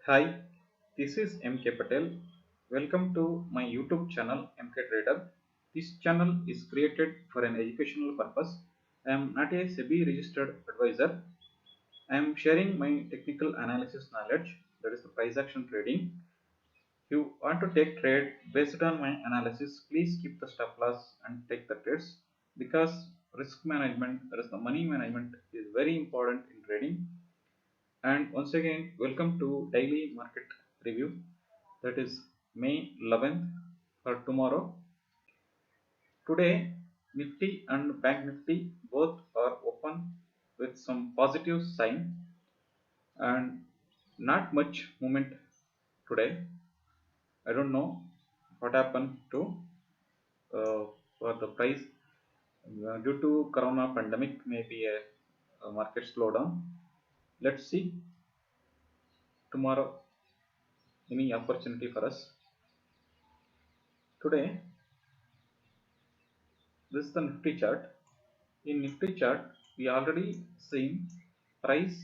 Hi, this is MK Patel. Welcome to my YouTube channel MK Trader. This channel is created for an educational purpose. I am not a SEBI registered advisor. I am sharing my technical analysis knowledge, that is the price action trading. If you want to take trade based on my analysis, please keep the stop loss and take the trades, because risk management, that is the money management, is very important in trading. And once again, welcome to daily market review, that is May 11th for tomorrow. Today, Nifty and Bank Nifty both are open with some positive sign and not much movement today. I don't know what happened to uh, for the price due to corona pandemic, maybe a market slowdown. Let's see tomorrow any opportunity for us. Today, this is the Nifty chart. In Nifty chart, we already seen price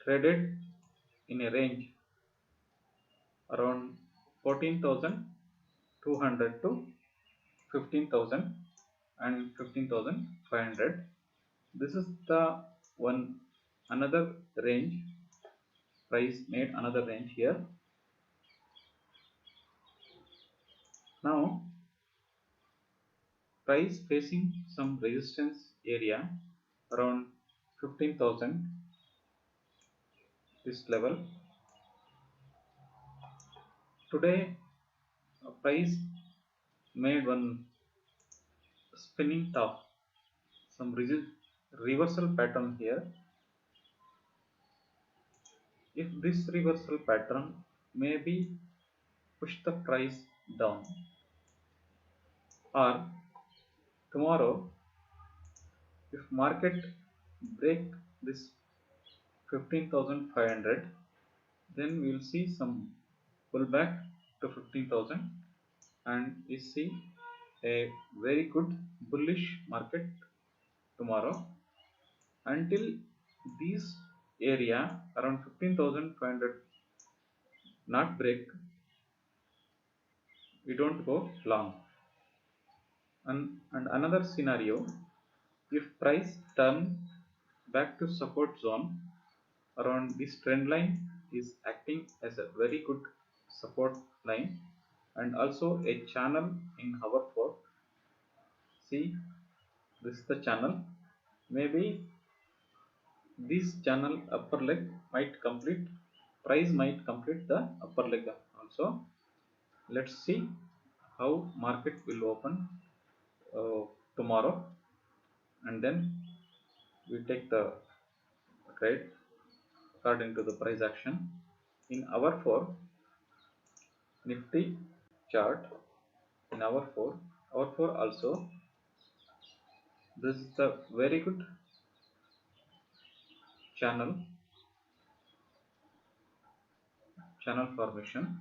traded in a range around 14,200 to 15,000 and 15,500. This is the one another range. Price made another range here. Now price facing some resistance area around 15,000, this level. Today price made one spinning top, some reversal pattern here. If this reversal pattern maybe push the price down, or tomorrow if market break this 15,500, then we will see some pullback to 15,000 and we see a very good bullish market tomorrow. Until this area around 15,500 not break, we don't go long. And another scenario, if price turn back to support zone around this trend line, is acting as a very good support line and also a channel in hour 4. See, this is the channel. Maybe this channel upper leg might complete, price might complete the upper leg also. Let's see how market will open tomorrow, and then we take the trade according to the price action. In hour 4 Nifty chart, in hour 4 also, this is the very good channel formation.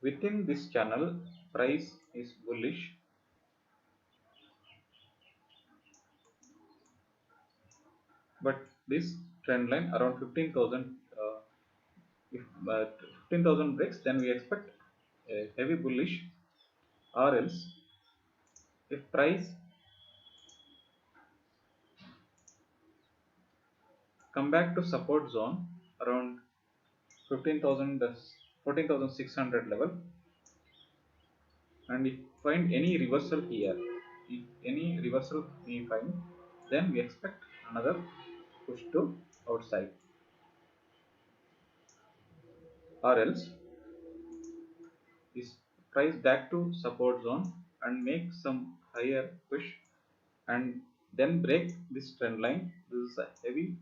Within this channel, price is bullish, but this trend line around 15,000, if 15,000 breaks, then we expect a heavy bullish, or else if price come back to support zone around 15,000 14,600 level, and if find any reversal here, if any reversal we find, then we expect another push to outside, or else is price back to support zone and make some higher push and then break this trend line. This is a heavy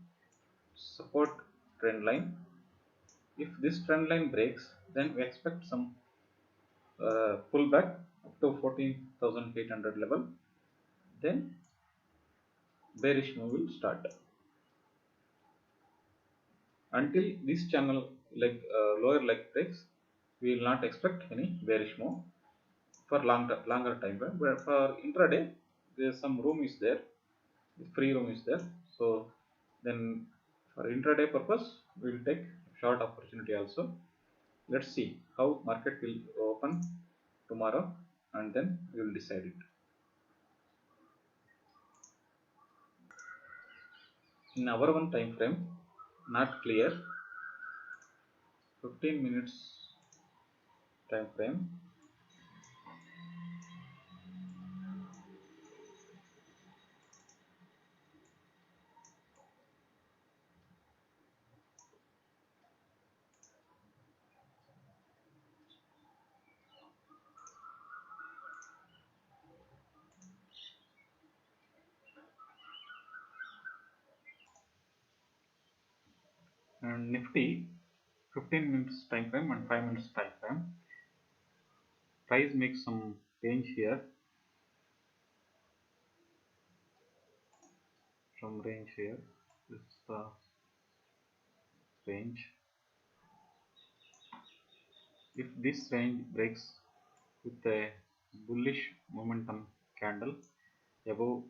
support trend line. If this trend line breaks, then we expect some pullback up to 14,800 level, then bearish move will start. Until this channel lower leg breaks, we will not expect any bearish move for longer time frame. But for intraday, there some room is there, free room is there. So then for intraday purpose, we will take short opportunity also. Let's see how market will open tomorrow, and then we will decide it. In hour 1 time frame, not clear. 15 minutes time frame, and Nifty 15 minutes time frame and 5 minutes time frame. Price makes some range here, some range here. This is the range. If this range breaks with a bullish momentum candle above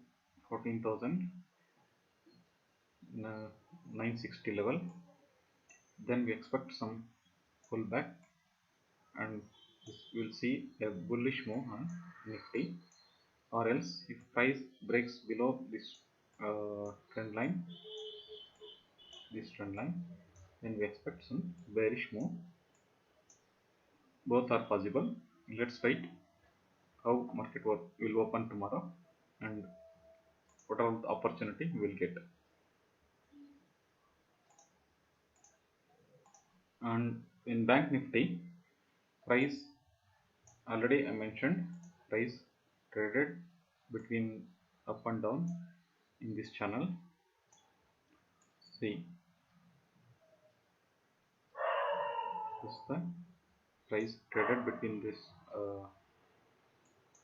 14,960 level, then we expect some pullback, and we will see a bullish move on Nifty. Or else, if price breaks below this trend line, then we expect some bearish move. Both are possible. Let's wait how market will open tomorrow, and what are the opportunity we will get. And in Bank Nifty, price already I mentioned, price traded between up and down in this channel. See, this is the price traded between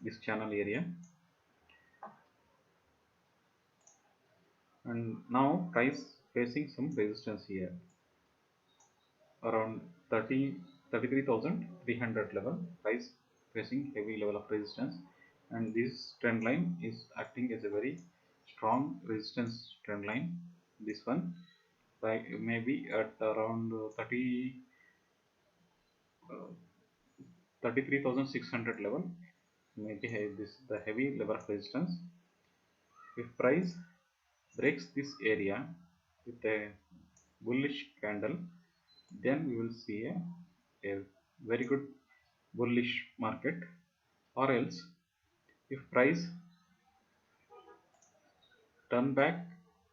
this channel area, and now price facing some resistance here around 33,300 level. Price facing heavy level of resistance, and this trend line is acting as a very strong resistance trend line. This one maybe at around 33,600 level, maybe this the heavy level of resistance. If price breaks this area with a bullish candle, then we will see a very good bullish market. Or else, if price turn back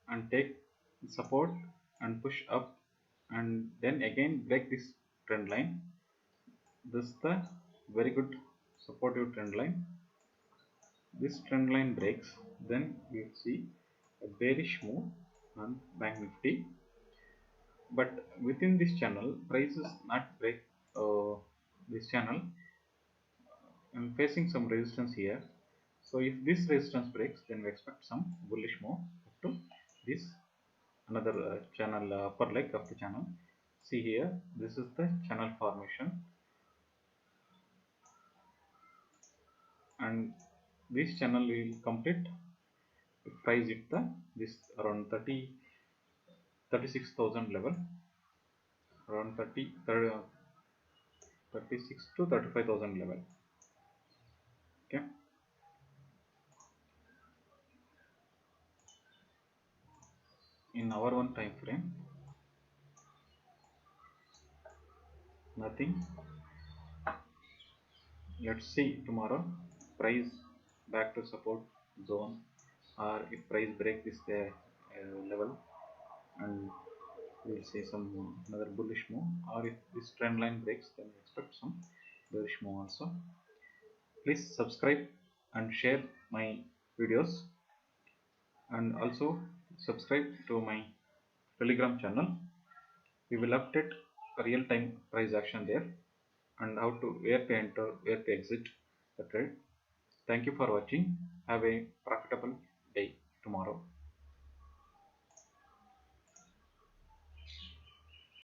and take support and push up, and then again break this trend line, this is the very good supportive trend line. This trend line breaks, then we will see a bearish move on Bank Nifty. But within this channel, price is not break this channel and facing some resistance here. So if this resistance breaks, then we expect some bullish move up to this another channel upper leg of the channel. See here, this is the channel formation, and this channel will complete if price hit this around 36,000 level, around 36 to 35,000 level. Okay. In hour 1 time frame, nothing. Let's see tomorrow price back to support zone, or if price break this level, and we'll see some another bullish move. Or if this trend line breaks, then we expect some bearish move also. Please subscribe and share my videos, and also subscribe to my Telegram channel. We will update real-time price action there, and how to where to enter, where to exit the trade. Thank you for watching. Have a profitable day tomorrow.